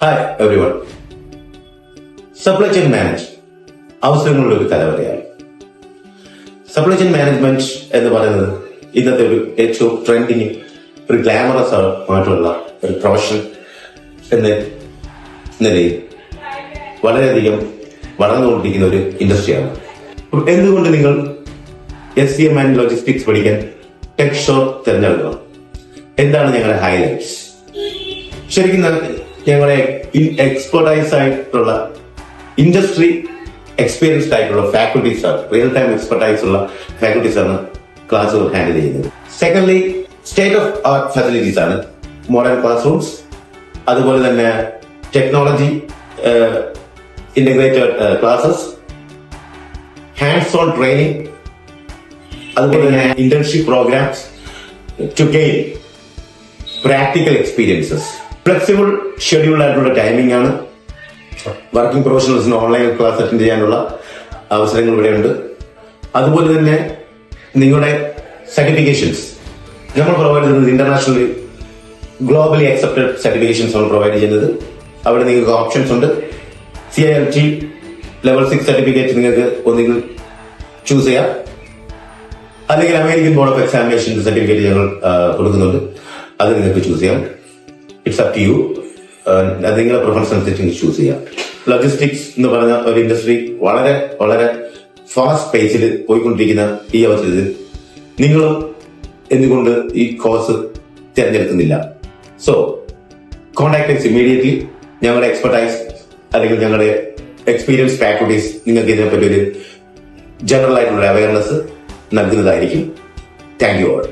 Hi everyone. Supply chain manage അവസരങ്ങളുടെ ഒരു കലവറയാണ്. സപ്ലൈ ചെയിൻ മാനേജ്മെന്റ് എന്ന് പറയുന്നത് ഇന്നത്തെ ഒരു ഏറ്റവും ട്രെൻഡിങ്, ഒരു ഗ്ലാമറസ് ആയിട്ടുള്ള ഒരു പ്രൊഫഷൻ എന്ന നിലയിൽ വളരെയധികം വളർന്നുകൊണ്ടിരിക്കുന്ന ഒരു ഇൻഡസ്ട്രിയാണ്. എന്തുകൊണ്ട് നിങ്ങൾ SCM ആൻഡ് ലോജിസ്റ്റിക്സ് പഠിക്കാൻ ടെക് ഷോ തിരഞ്ഞെടുക്കണം? എന്താണ് ഞങ്ങളുടെ ഹൈലൈറ്റ്സ്? ശരിക്കും ഞങ്ങളുടെ എക്സ്പെർട്ടൈസ് ആയിട്ടുള്ള ഇൻഡസ്ട്രി എക്സ്പീരിയൻസ്ഡ് ആയിട്ടുള്ള ഫാക്കൽറ്റീസ് ആണ്, റിയൽ ടൈം എക്സ്പെർട്ടൈസ് ഉള്ള ഫാക്കൽറ്റീസ് ആണ് ക്ലാസ്സുകൾ ഹാൻഡിൽ ചെയ്യുന്നത്. Secondly, state of art facilities ആണ്, മോഡേൺ ക്ലാസ് റൂംസ്, അതുപോലെ തന്നെ technology integrated classes, hands on training, അതുപോലെ തന്നെ internship programmes to gain practical experiences. Flexible schedule ആയിട്ടുള്ള ടൈമിംഗ് ആണ്. വർക്കിംഗ് പ്രൊഫഷണൽസിന് ഓൺലൈൻ ക്ലാസ് അറ്റൻഡ് ചെയ്യാനുള്ള അവസരങ്ങൾ ഇവിടെയുണ്ട്. അതുപോലെ തന്നെ നിങ്ങളുടെ സർട്ടിഫിക്കേഷൻസ് നമ്മൾ പ്രൊവൈഡ് ചെയ്യുന്നത് ഇന്റർനാഷണലി ഗ്ലോബലി അക്സെപ്റ്റഡ് സർട്ടിഫിക്കേഷൻസ് ആണ് പ്രൊവൈഡ് ചെയ്യുന്നത്. അവിടെ നിങ്ങൾക്ക് ഓപ്ഷൻസ് ഉണ്ട്. CILT ലെവൽ 6 സർട്ടിഫിക്കറ്റ് നിങ്ങൾക്ക് ഒന്നുകിൽ ചൂസ് ചെയ്യാം, അല്ലെങ്കിൽ American board of examination certificate ഞങ്ങൾ കൊടുക്കുന്നുണ്ട്, അത് നിങ്ങൾക്ക് ചൂസ് ചെയ്യാം. It's up to you. നിങ്ങളുടെ പ്രിഫറൻസ് അനുസരിച്ച് ചൂസ് ചെയ്യാം. ലോജിസ്റ്റിക്സ് എന്ന് പറഞ്ഞ ഒരു ഇൻഡസ്ട്രി വളരെ വളരെ ഫാസ്റ്റ് പേസിൽ പോയിക്കൊണ്ടിരിക്കുന്ന ഈ അവസരത്തിൽ നിങ്ങളും എന്തുകൊണ്ട് ഈ കോഴ്സ് തിരഞ്ഞെടുക്കുന്നില്ല? So contact immediately. ഞങ്ങളുടെ എക്സ്പെർട്ടൈസ് അല്ലെങ്കിൽ ഞങ്ങളുടെ എക്സ്പീരിയൻസ് ഫാക്കൽറ്റീസ് നിങ്ങൾക്ക് ഇതിനെപ്പറ്റി ഒരു ജനറൽ ആയിട്ടുള്ള അവയർനെസ് നൽകുന്നതായിരിക്കും. Thank you all.